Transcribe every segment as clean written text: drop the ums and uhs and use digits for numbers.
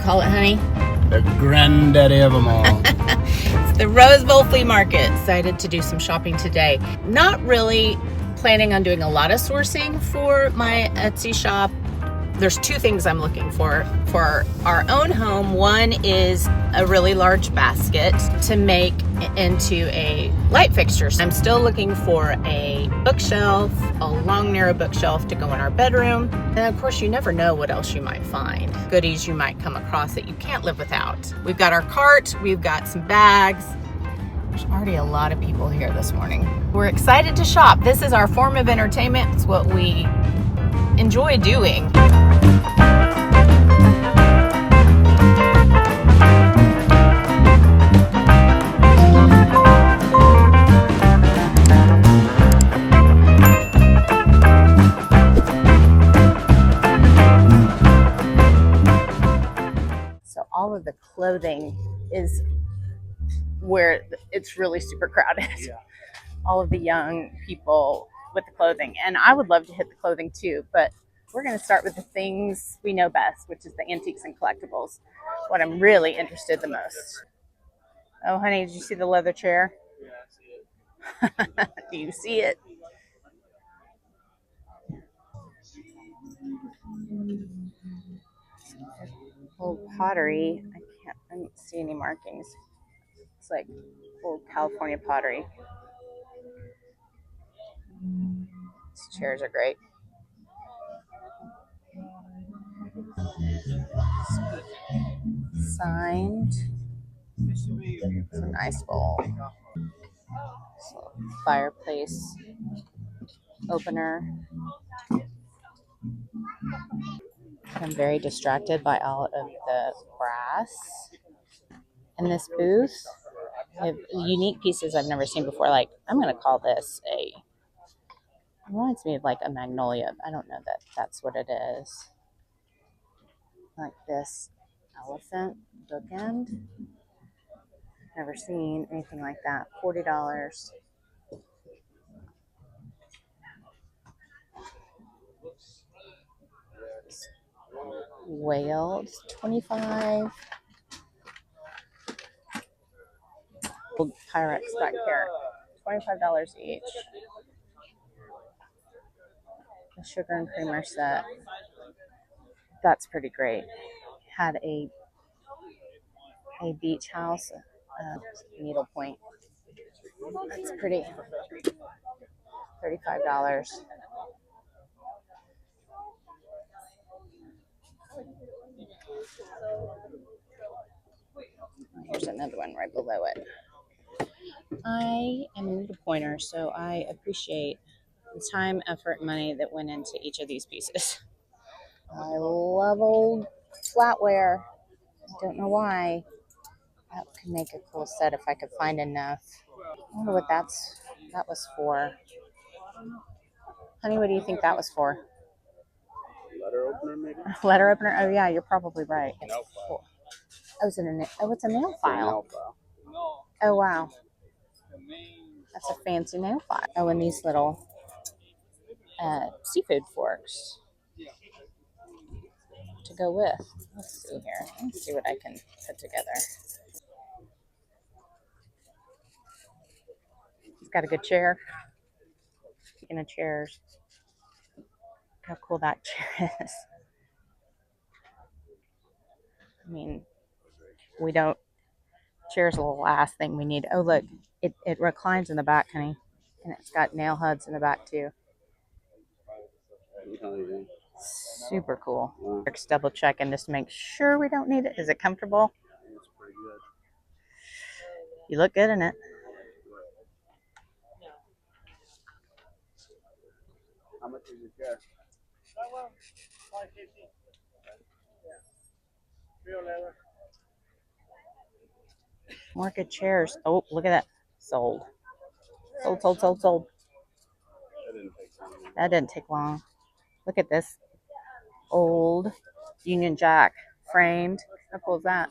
call it, honey? The granddaddy of them all. It's the Rose Bowl Flea Market. Excited to do some shopping today. Not really planning on doing a lot of sourcing for my Etsy shop. There's two things I'm looking for our own home. One is a really large basket to make into a light fixture. I'm still looking for a bookshelf, a long, narrow bookshelf to go in our bedroom. And of course, you never know what else you might find. Goodies you might come across that you can't live without. We've got our cart, we've got some bags. There's already a lot of people here this morning. We're excited to shop. This is our form of entertainment. It's what we enjoy doing. So all of the clothing is where it's really super crowded. Yeah. All of the young people with the clothing. And I would love to hit the clothing too, but we're going to start with the things we know best, which is the antiques and collectibles. What I'm really interested the most. Oh, honey, did you see the leather chair? Yeah, I see it. Do you see it? Old pottery. I don't see any markings. It's like old California pottery. These chairs are great. Signed. It's a nice bowl. So, fireplace opener. I'm very distracted by all of the brass in this booth. They have unique pieces I've never seen before. Like, I'm going to call this it reminds me of like a magnolia. I don't know that that's what it is. Like this elephant bookend. Never seen anything like that. $40. Whale, $25. Old Pyrex back here, $25 each. The sugar and creamer set. That's pretty great. Had a beach house, needlepoint. That's pretty. $35. Here's another one right below it. I am a needlepointer, so I appreciate the time, effort, and money that went into each of these pieces. I love old flatware. I don't know why. That could make a cool set if I could find enough. I wonder what that was for. Honey, what do you think that was for? Letter opener, maybe? Letter opener? Oh, yeah, you're probably right. Nail file. Oh, it's a nail file. It's a nail file. Oh, wow. That's a fancy nail file. Oh, and these little seafood forks to go with. Let's see here. Let's see what I can put together. It's got a good chair. Speaking of chairs, how cool that chair is. I mean, chairs are the last thing we need. Oh, look, it reclines in the back, honey. And it's got nail heads in the back, too. Super cool. Yeah. Just double checking just to make sure we don't need it. Is it comfortable? It's pretty good. You look good in it. How much is your chair? More good chairs. Oh, look at that. Sold. Sold. That didn't take long. Look at this old Union Jack framed. How cool is that?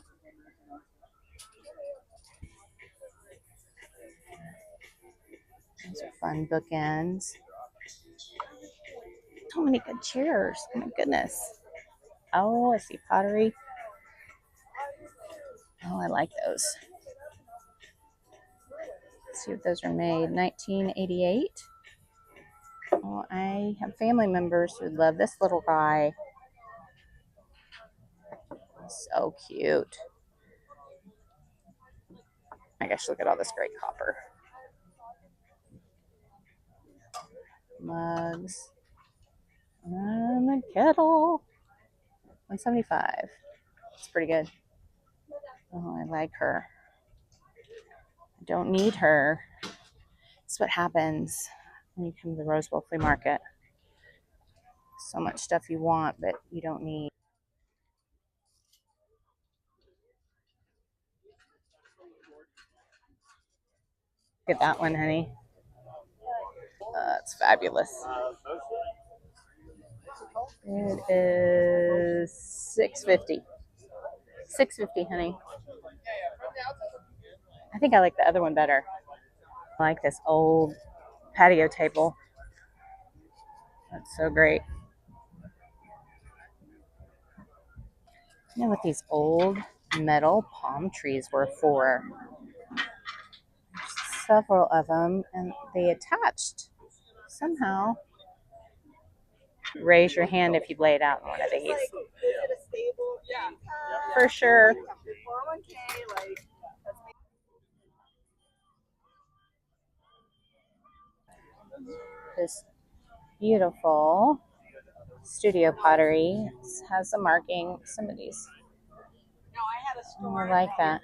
These are fun bookends. So many good chairs. Oh my goodness. Oh, I see pottery. Oh, I like those. Let's see what those are made. 1988. Oh, I have family members who love this little guy. So cute. My gosh, look at all this great copper. Mugs. And the kettle. 175. It's pretty good. Oh, I like her. I don't need her. That's what happens when you come to the Rose Bowl Flea Market. So much stuff you want, but you don't need. Look at that one, honey. It's fabulous. It is $6.50. $6.50, honey. I think I like the other one better. I like this old patio table. That's so great. You know what these old metal palm trees were for? Several of them, and they attached somehow. Raise your hand if you'd lay it out in one of these. For sure. This beautiful studio pottery has a marking. Some of these. Oh, I like that.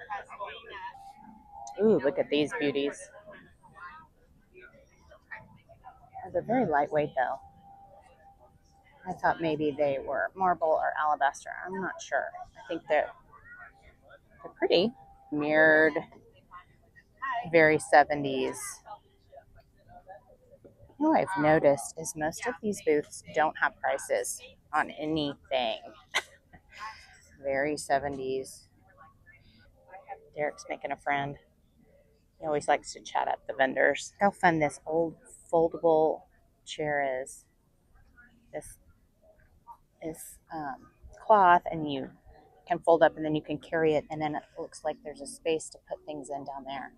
Ooh, look at these beauties. They're very lightweight though. I thought maybe they were marble or alabaster. I'm not sure. I think they're pretty. Mirrored, very 70s. You know what I've noticed is most of these booths don't have prices on anything. Very 70s. Derek's making a friend. He always likes to chat up the vendors. Look how fun this old foldable chair is. This is cloth, and you can fold up, and then you can carry it, and then it looks like there's a space to put things in down there.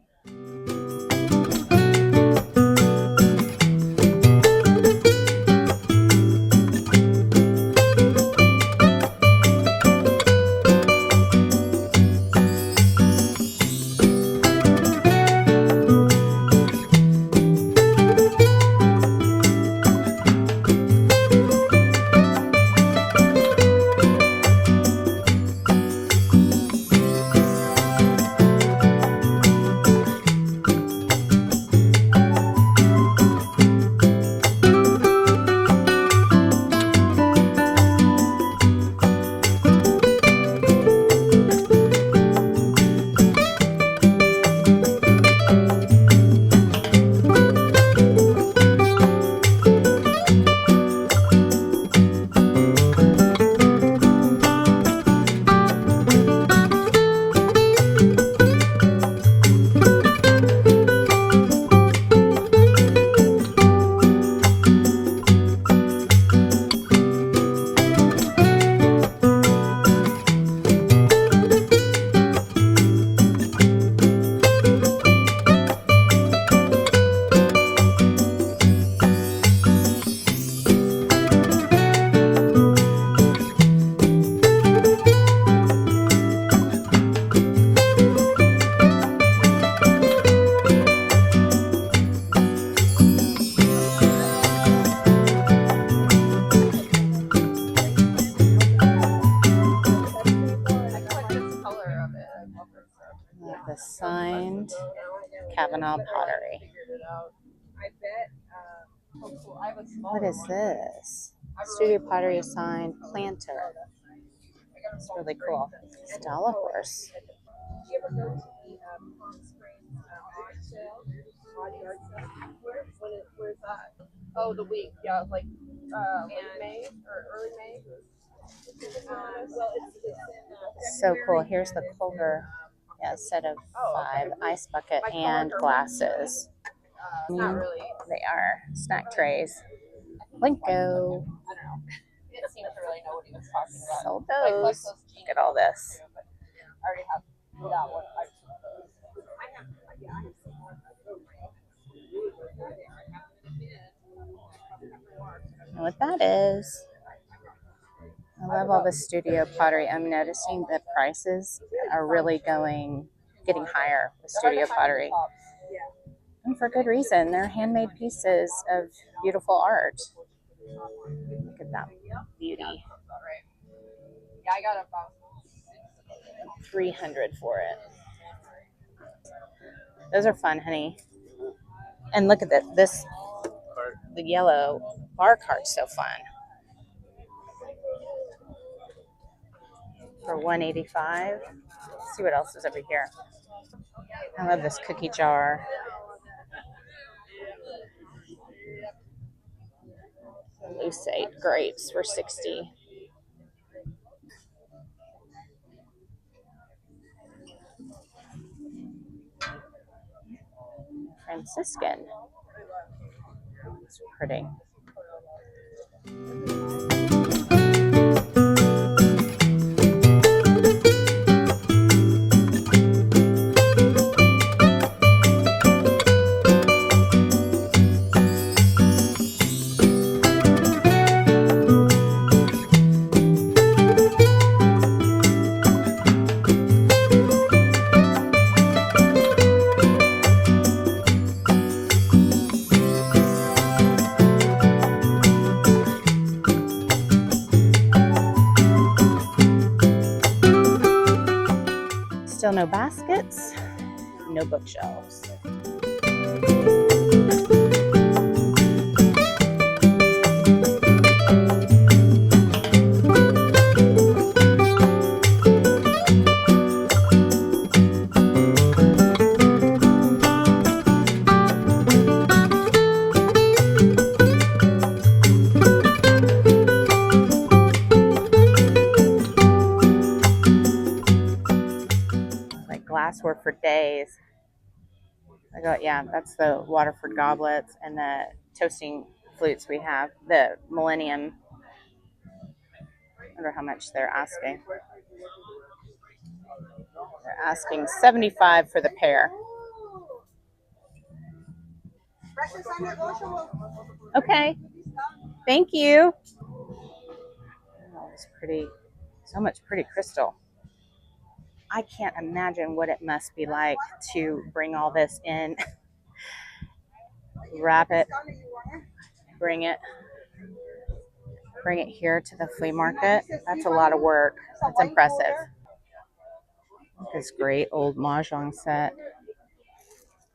The signed Kavanaugh pottery. What is this? Studio pottery signed planter. It's really cool. Stella horse. Did you ever go to the Palm Springs art sale? Where's that? Oh, the week, yeah, like late May or early May. So cool. Here's the Culver set of 5 ice bucket and glasses. They are snack trays. Blinko. Sold those. Look at all this. that is. I love all the studio pottery. I'm noticing the prices are really getting higher with studio pottery. And for good reason. They're handmade pieces of beautiful art. Look at that beauty. 300 for it. Those are fun, honey. And look at this. The yellow bar cart's so fun. For $185. Let's see what else is over here. I love this cookie jar. Lucite grapes for $60. Franciscan. It's pretty. Still no baskets, no bookshelves. Like glassware for days. I go, yeah, that's the Waterford goblets and the toasting flutes we have. The Millennium. I wonder how much they're asking. They're asking $75 for the pair. Okay. Thank you. Oh, it's pretty. So much pretty crystal. I can't imagine what it must be like to bring all this in, wrap it, bring it here to the flea market. That's a lot of work. That's impressive. This great old mahjong set.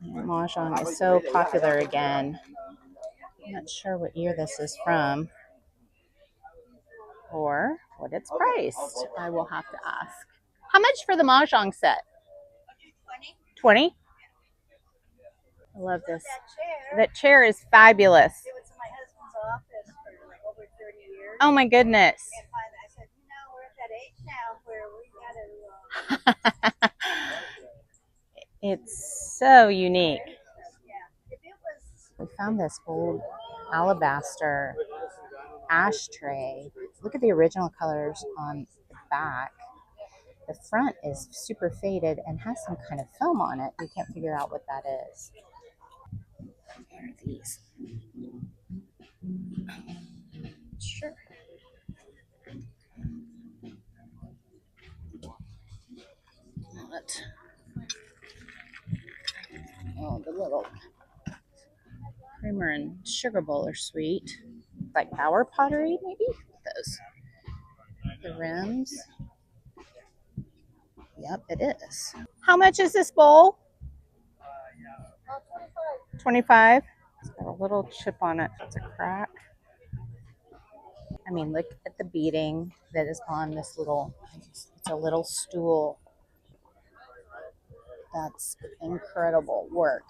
Mahjong is so popular again. I'm not sure what year this is from or what it's priced. I will have to ask. How much for the mahjong set? 20? I love this. That chair is fabulous. It was in my husband's office for like over 30 years. Oh my goodness. And finally I said, we're at that age now where we got to. It's so unique. Yeah. If it was. We found this old alabaster ashtray. Look at the original colors on the back. The front is super faded and has some kind of film on it. We can't figure out what that is. What are these? Sure. What? Oh, the little creamer and sugar bowl are sweet. Like Bower pottery, maybe? Those. The rims. Yep, it is. How much is this bowl? 25. It's got a little chip on it. It's a crack. I mean, look at the beading that is on this little, it's a little stool. That's incredible work.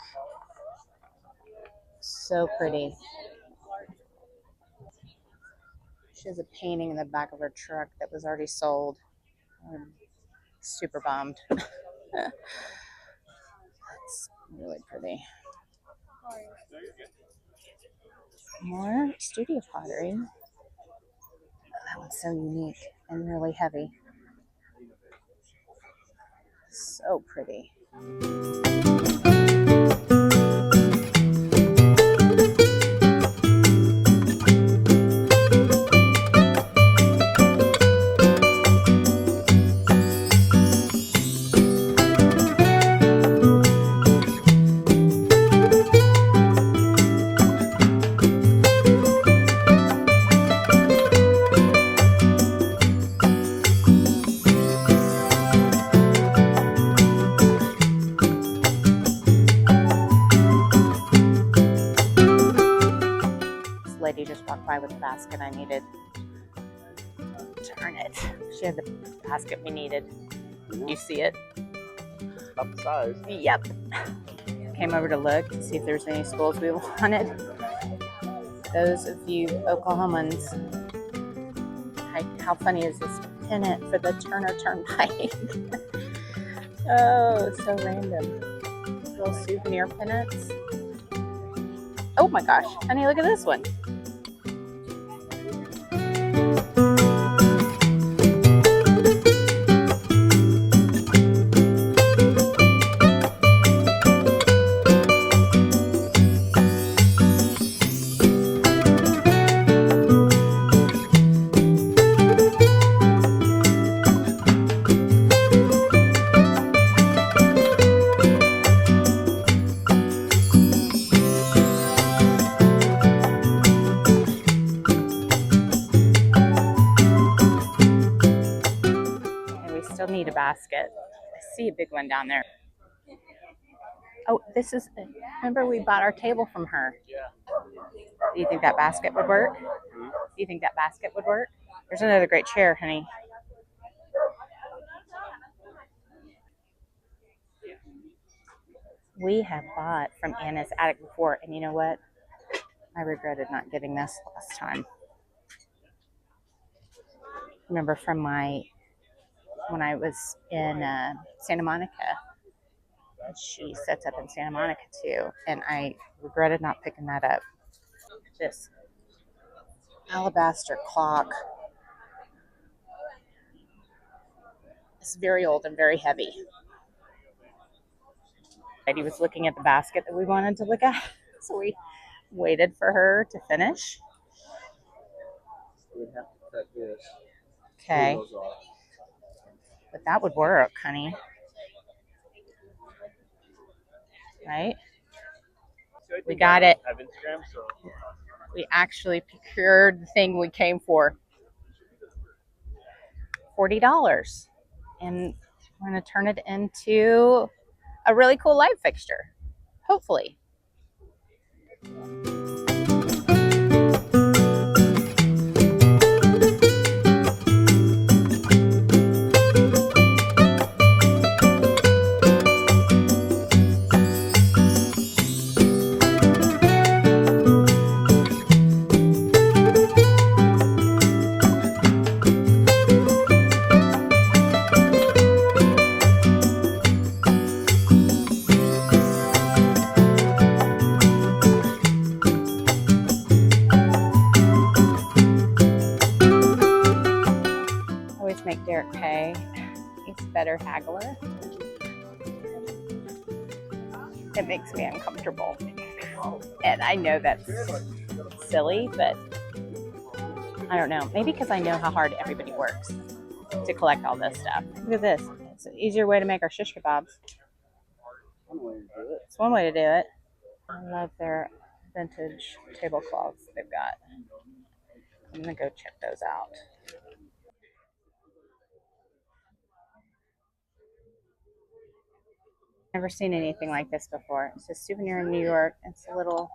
So pretty. She has a painting in the back of her truck that was already sold. I'm super bummed. That's really pretty. More studio pottery. That one's so unique and really heavy. So pretty. by with the basket I needed. Darn it. She had the basket we needed. You see it? About the size. Yep. Came over to look to see if there's any schools we wanted. Those of you Oklahomans, how funny is this pennant for the Turner Turnpike? Oh, it's so random. Little souvenir pennants. Oh my gosh, honey, look at this one. Still need a basket. I see a big one down there. Oh, this is, remember we bought our table from her. Yeah. Do you think that basket would work? Do you think that basket would work? There's another great chair, honey. We have bought from Anna's attic before, and you know what? I regretted not getting this last time. Remember from when I was in Santa Monica, she sets up in Santa Monica too, and I regretted not picking that up. This alabaster clock is very old and very heavy. He was looking at the basket that we wanted to look at, so we waited for her to finish. We'd have to cut this. Okay. But that would work, honey. Right? We got it. I have Instagram, so We actually procured the thing we came for. $40. And we're going to turn it into a really cool light fixture. Hopefully. Make Derek pay. He's a better haggler. It makes me uncomfortable. And I know that's silly, but I don't know. Maybe because I know how hard everybody works to collect all this stuff. Look at this. It's an easier way to make our shish kebabs. It's one way to do it. I love their vintage tablecloths they've got. I'm going to go check those out. Never seen anything like this before. It's a souvenir in New York. It's a little,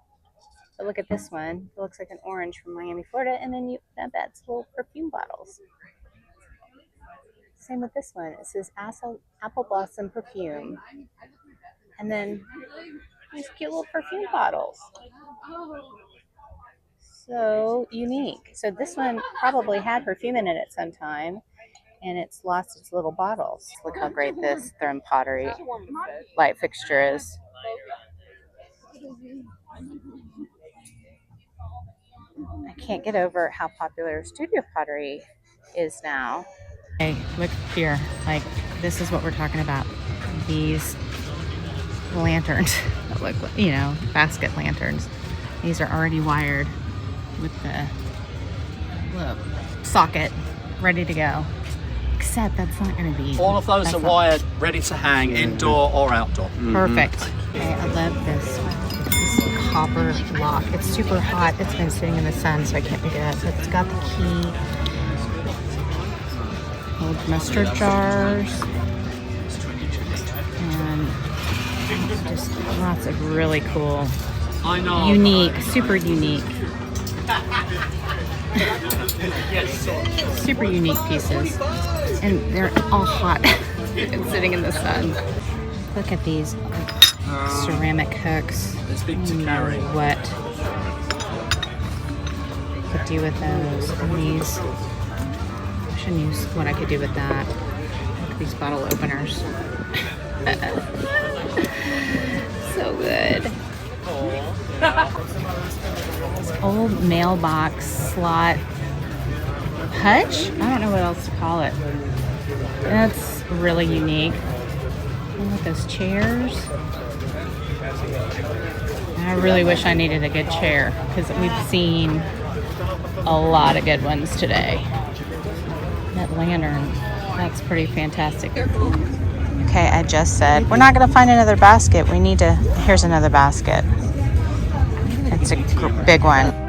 but look at this one. It looks like an orange from Miami, Florida, and then that's little perfume bottles. Same with this one. It says apple blossom perfume, and then these cute little perfume bottles. So unique. So this one probably had perfume in it at some time, and it's lost its little bottles. Look how great this therm pottery light fixture is. I can't get over how popular studio pottery is now. Hey, look here. Like, this is what we're talking about. These lanterns, look, you know, basket lanterns. These are already wired with the socket ready to go. Except that's not going to be. All of those are wired, ready to hang, indoor or outdoor. Perfect. Okay, I love this copper lock. It's super hot. It's been sitting in the sun, so I can't pick it up. But it's got the key. Old mustard jars. And just lots of really cool, unique, super unique Super unique pieces. And they're all hot and sitting in the sun. Look at these ceramic hooks. It's big to carry. What could do with those? And these, I should use what I could do with that. Look at these bottle openers. So good. This old mailbox slot hutch. I don't know what else to call it. That's really unique. Look at those chairs. I really wish I needed a good chair because we've seen a lot of good ones today. That lantern, that's pretty fantastic. Okay, I just said, we're not going to find another basket. We need to, here's another basket. It's a big one.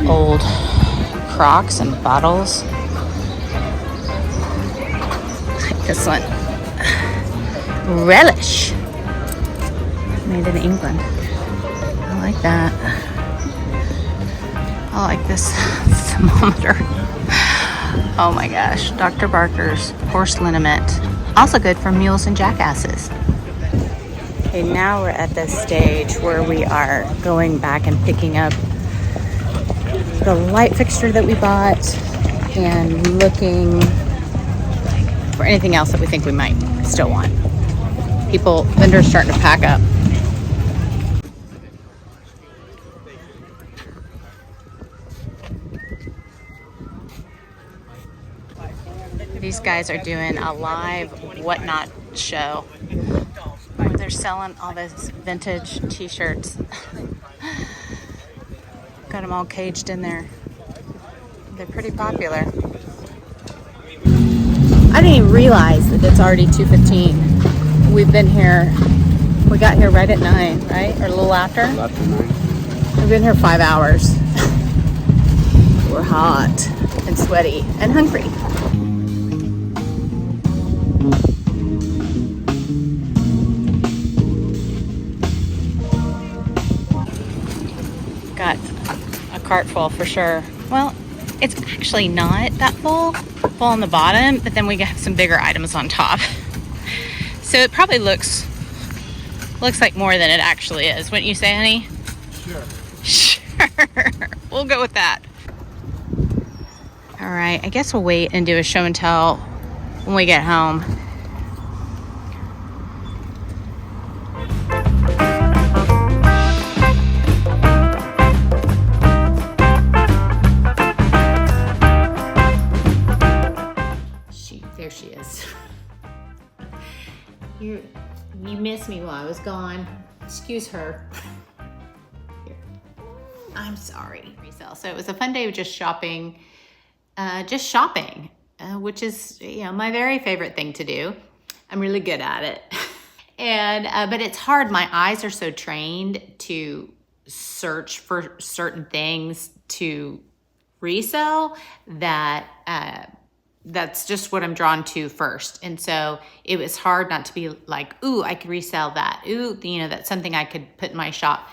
Old Crocs and bottles. Like this one. Relish. Made in England. I like that. I like this thermometer. Oh my gosh. Dr. Barker's horse liniment. Also good for mules and jackasses. Okay, now we're at this stage where we are going back and picking up the light fixture that we bought and looking for anything else that we think we might still want. Vendors starting to pack up. These guys are doing a live whatnot show where they're selling all this vintage t-shirts. Got them all caged in there. They're pretty popular. I didn't even realize that it's already 2:15. We've been here, we got here right at 9, right? Or a little after? After 9. We've been here 5 hours. We're hot and sweaty and hungry. Got a cart full for sure. Well, it's actually not that full on the bottom, but then we have some bigger items on top. So it probably looks like more than it actually is. Wouldn't you say, honey? Sure. We'll go with that. All right, I guess we'll wait and do a show and tell when we get home. There she is. You missed me while I was gone. Excuse her. Here. I'm sorry. Resale. So it was a fun day of just shopping, which is my very favorite thing to do. I'm really good at it, but it's hard. My eyes are so trained to search for certain things to resell that. That's just what I'm drawn to first. And so it was hard not to be like, ooh, I could resell that. Ooh, that's something I could put in my shop.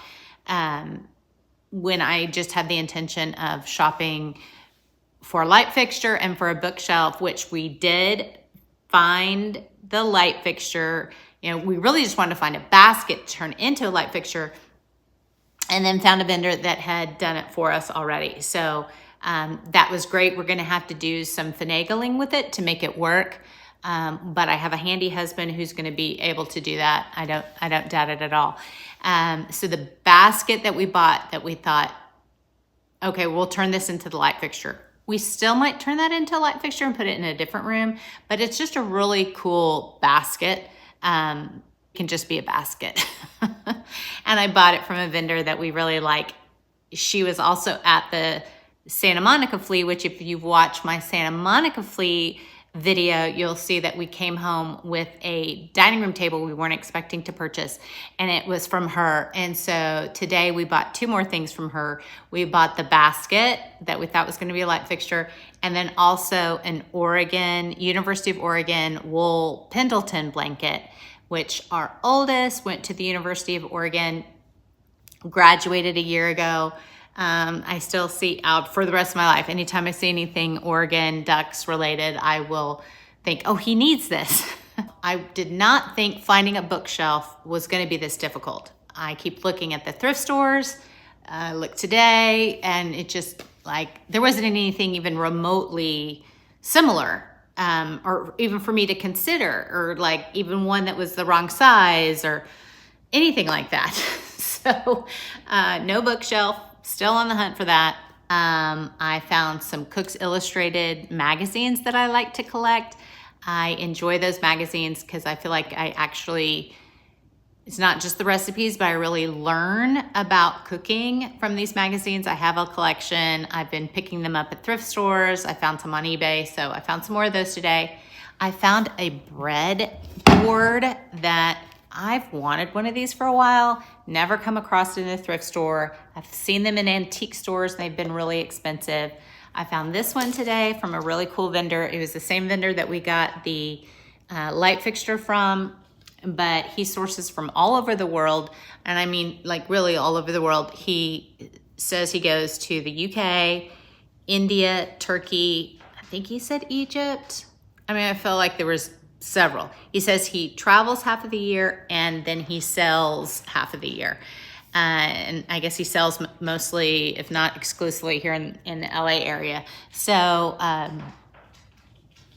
When I just had the intention of shopping for a light fixture and for a bookshelf, which we did find the light fixture. We really just wanted to find a basket to turn into a light fixture, and then found a vendor that had done it for us already. So That was great. We're gonna have to do some finagling with it to make it work. But I have a handy husband who's gonna be able to do that. I don't doubt it at all. So the basket that we bought that we thought, okay, we'll turn this into the light fixture. We still might turn that into a light fixture and put it in a different room, but it's just a really cool basket. It can just be a basket. And I bought it from a vendor that we really like. She was also at the Santa Monica Flea, which if you've watched my Santa Monica Flea video, you'll see that we came home with a dining room table we weren't expecting to purchase, and it was from her. And so today we bought 2 more things from her. We bought the basket that we thought was going to be a light fixture, and then also an University of Oregon wool Pendleton blanket, which our oldest went to the University of Oregon, graduated a year ago. I still see out for the rest of my life. Anytime I see anything Oregon Ducks related, I will think, oh, he needs this. I did not think finding a bookshelf was going to be this difficult. I keep looking at the thrift stores, look today, and it just there wasn't anything even remotely similar, or even for me to consider, or even one that was the wrong size or anything like that. So no bookshelf. Still on the hunt for that. I found some Cook's Illustrated magazines that I like to collect. I enjoy those magazines because I feel like it's not just the recipes, but I really learn about cooking from these magazines. I have a collection. I've been picking them up at thrift stores. I found some on eBay, so I found some more of those today. I found a bread board that I've wanted one of these for a while, never come across it in a thrift store. I've seen them in antique stores and they've been really expensive. I found this one today from a really cool vendor. It was the same vendor that we got the light fixture from, but he sources from all over the world. And I mean, really all over the world. He says he goes to the UK, India, Turkey, I think he said Egypt. I mean, I feel like there was several. He says he travels half of the year and then he sells half of the year. And I guess he sells mostly, if not exclusively, here in the LA area. So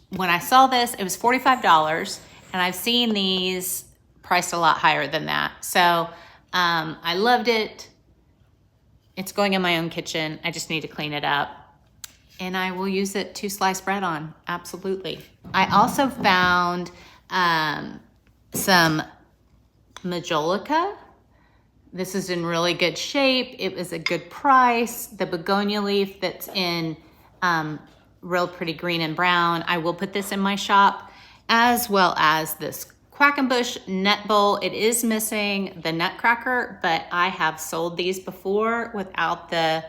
when I saw this, it was $45, and I've seen these priced a lot higher than that. So I loved it. It's going in my own kitchen. I just need to clean it up. And I will use it to slice bread on, absolutely. I also found some majolica. This is in really good shape. It was a good price. The begonia leaf that's in real pretty green and brown. I will put this in my shop, as well as this Quackenbush nut bowl. It is missing the nutcracker, but I have sold these before without the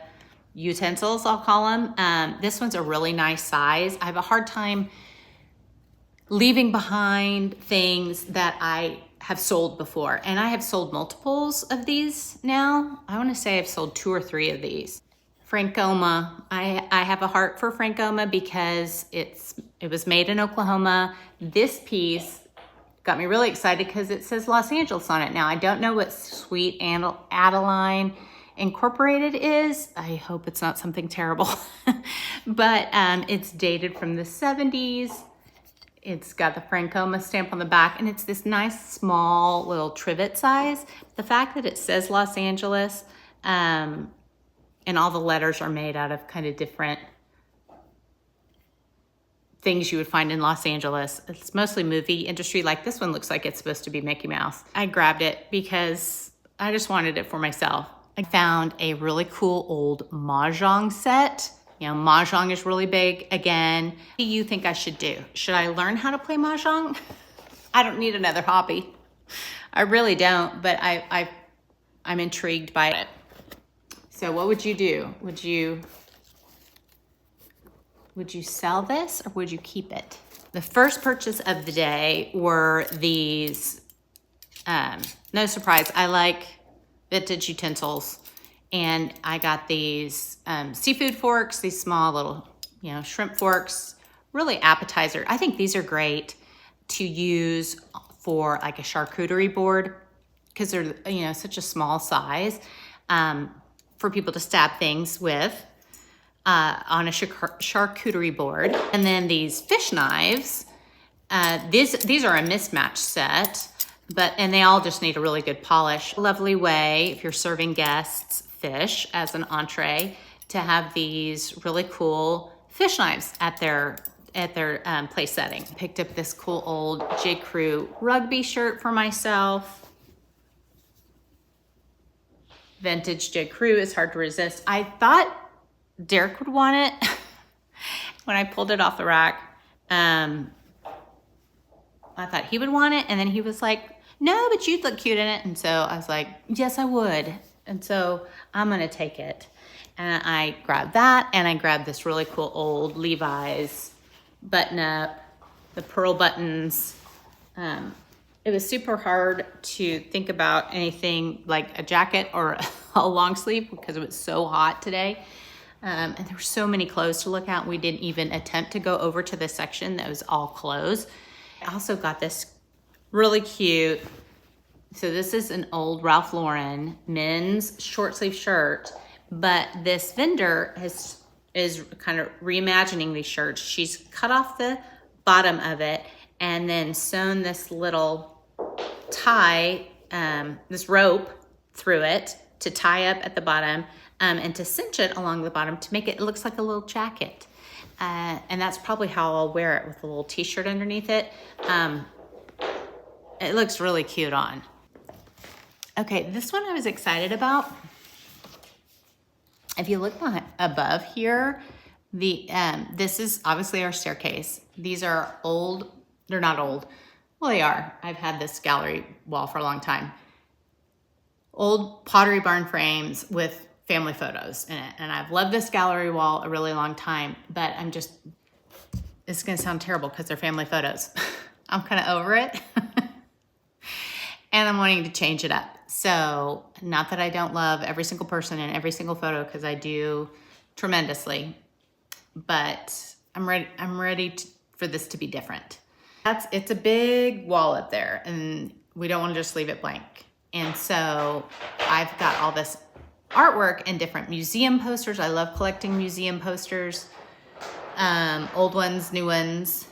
utensils, I'll call them. This one's a really nice size. I have a hard time leaving behind things that I have sold before, and I have sold multiples of these now. I want to say I've sold 2 or 3 of these. Frankoma. I have a heart for Frankoma because it was made in Oklahoma. This piece got me really excited because it says Los Angeles on it. Now, I don't know what Sweet Adeline Incorporated is. I hope it's not something terrible. But it's dated from the 70s. It's got the Frankoma stamp on the back, and it's this nice small little trivet size. The fact that it says Los Angeles, and all the letters are made out of kind of different things you would find in Los Angeles. It's mostly movie industry. Like this one looks like it's supposed to be Mickey Mouse. I grabbed it because I just wanted it for myself. I found a really cool old Mahjong set. You know, Mahjong is really big again. What do you think I should do? Should I learn how to play Mahjong? I don't need another hobby. I really don't, but I'm intrigued by it. So what would you do? Would you sell this or would you keep it? The first purchase of the day were these, no surprise, I like vintage utensils. And I got these seafood forks, these small little, shrimp forks, really appetizer. I think these are great to use for like a charcuterie board because they're, such a small size for people to stab things with. on a charcuterie board. And then these fish knives, these are a mismatch set, and they all just need a really good polish. Lovely way, if you're serving guests fish as an entree, to have these really cool fish knives at their place setting. Picked up this cool old J. Crew rugby shirt for myself. Vintage J. Crew is hard to resist. I thought Derek would want it when I pulled it off the rack. I thought he would want it, and then he was like, no, but you'd look cute in it. And so I was like, yes, I would. And so I'm gonna take it. And I grabbed that, and I grabbed this really cool old Levi's button up, the pearl buttons. It was super hard to think about anything like a jacket or a long sleeve because it was so hot today. And there were so many clothes to look at. We didn't even attempt to go over to the section that was all clothes. I also got this really cute, so this is an old Ralph Lauren men's short sleeve shirt, but this vendor is kind of reimagining these shirts. She's cut off the bottom of it and then sewn this little tie, this rope through it to tie up at the bottom and to cinch it along the bottom to make it looks like a little jacket. And that's probably how I'll wear it, with a little t-shirt underneath it. It looks really cute on. Okay, this one I was excited about. If you look above here, this is obviously our staircase. These are old, they're not old. Well, they are. I've had this gallery wall for a long time. Old Pottery Barn frames with family photos in it. And I've loved this gallery wall a really long time, but it's gonna sound terrible because they're family photos. I'm kind of over it. And I'm wanting to change it up. So, not that I don't love every single person in every single photo, because I do tremendously, but I'm ready for this to be different. It's a big wall up there, and we don't want to just leave it blank. And so I've got all this artwork and different museum posters. I love collecting museum posters, old ones, new ones.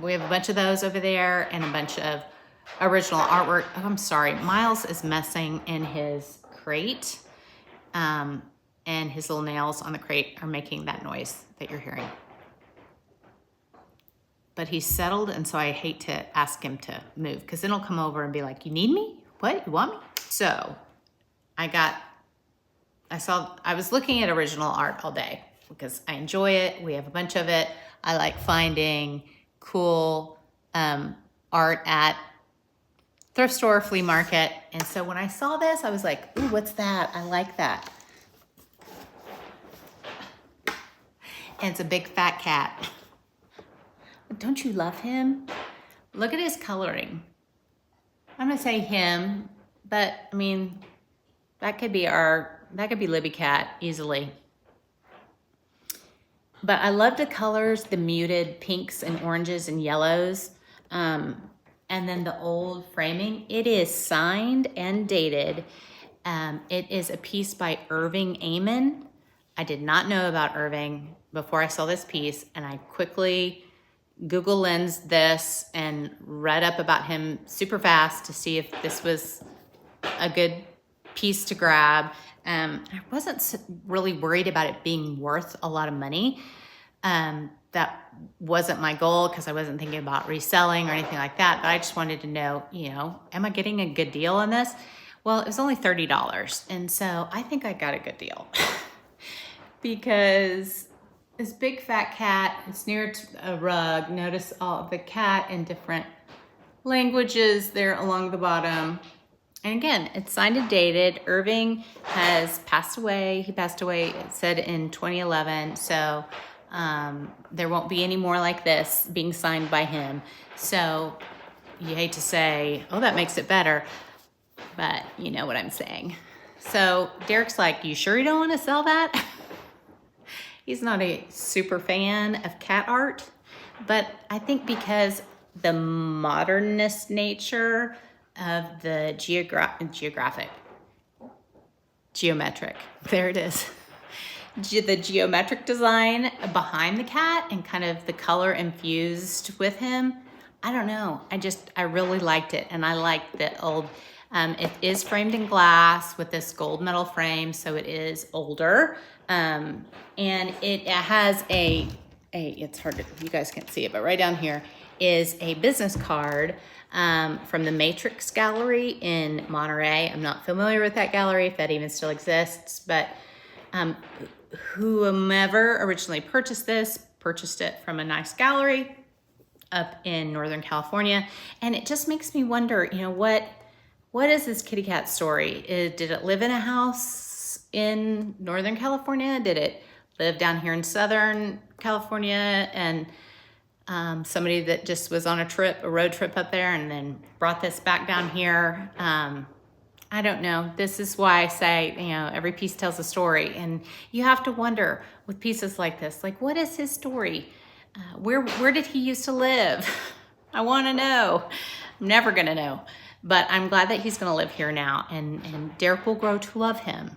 We have a bunch of those over there and a bunch of original artwork. Oh, I'm sorry, Miles is messing in his crate, and his little nails on the crate are making that noise that you're hearing. But he's settled, and so I hate to ask him to move, because then he'll come over and be like, you need me? What, you want me? So I was looking at original art all day because I enjoy it. We have a bunch of it. I like finding cool art at thrift store, flea market. And so when I saw this, I was like, ooh, what's that? I like that. And it's a big fat cat. Don't you love him? Look at his coloring. I'm gonna say him, but I mean, that could be Libby Cat easily. But I love the colors, the muted pinks and oranges and yellows. And then the old framing. It is signed and dated. It is a piece by Irving Amen. I did not know about Irving before I saw this piece, and I quickly Google Lensed this and read up about him super fast to see if this was a good piece to grab. I wasn't really worried about it being worth a lot of money. That wasn't my goal because I wasn't thinking about reselling or anything like that, but I just wanted to know, am I getting a good deal on this? Well, it was only $30, and so I think I got a good deal because this big fat cat, it's near a rug. Notice all of the cat in different languages there along the bottom. And again, it's signed and dated. Irving has passed away. He passed away, it said, in 2011. So there won't be any more like this being signed by him. So you hate to say, oh, that makes it better, but you know what I'm saying. So Derek's like, you sure you don't want to sell that? He's not a super fan of cat art, but I think because the modernist nature of the geometric, there it is. the geometric design behind the cat and kind of the color infused with him. I don't know. I really liked it. And I like the old, it is framed in glass with this gold metal frame. So it is older. And it has it's hard to, you guys can't see it, but right down here is a business card from the Matrix Gallery in Monterey. I'm not familiar with that gallery, if that even still exists, but whomever originally purchased it from a nice gallery up in Northern California. And it just makes me wonder, you know, what is this kitty cat story? Did it live in a house in Northern California? Did it live down here in Southern California? And somebody that just was on a road trip up there and then brought this back down here. I don't know. This is why I say, you know, every piece tells a story. And you have to wonder with pieces like this, like, what is his story? Where did he used to live? I want to know. I'm never going to know. But I'm glad that he's going to live here now. And Derek will grow to love him.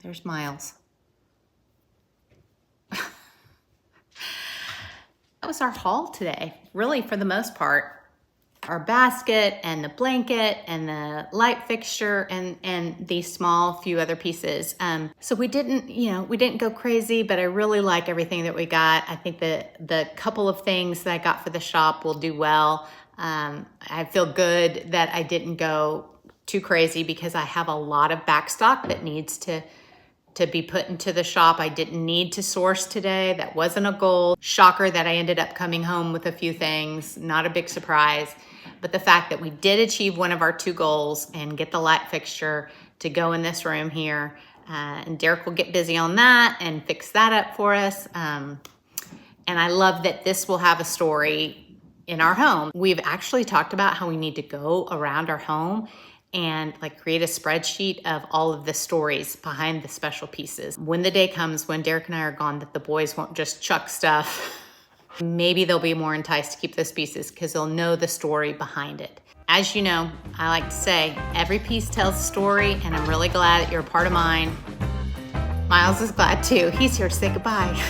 There's Miles. That was our haul today, really, for the most part. Our basket and the blanket and the light fixture and these small few other pieces. So we didn't go crazy, but I really like everything that we got. I think that the couple of things that I got for the shop will do well. I feel good that I didn't go too crazy because I have a lot of back stock that needs to be put into the shop. I didn't need to source today. That wasn't a goal. Shocker that I ended up coming home with a few things. Not a big surprise. But the fact that we did achieve one of our 2 goals and get the light fixture to go in this room here. And Derek will get busy on that and fix that up for us. And I love that this will have a story in our home. We've actually talked about how we need to go around our home and like create a spreadsheet of all of the stories behind the special pieces. When the day comes when Derek and I are gone, that the boys won't just chuck stuff. Maybe they'll be more enticed to keep those pieces because they'll know the story behind it. As you know, I like to say, every piece tells a story, and I'm really glad that you're a part of mine. Miles is glad too. He's here to say goodbye.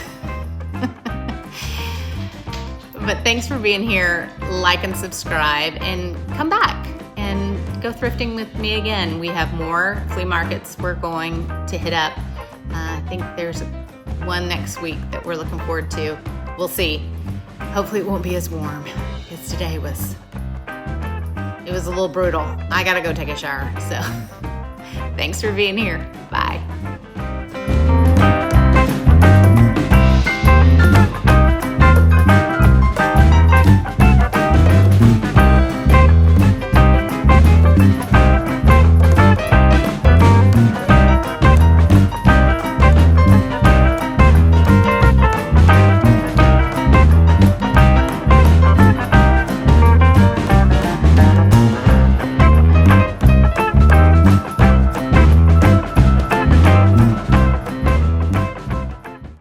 But thanks for being here. Like and subscribe and come back and go thrifting with me again. We have more flea markets we're going to hit up. I think there's one next week that we're looking forward to. We'll see. Hopefully it won't be as warm because today it was a little brutal. I gotta go take a shower. So thanks for being here. Bye.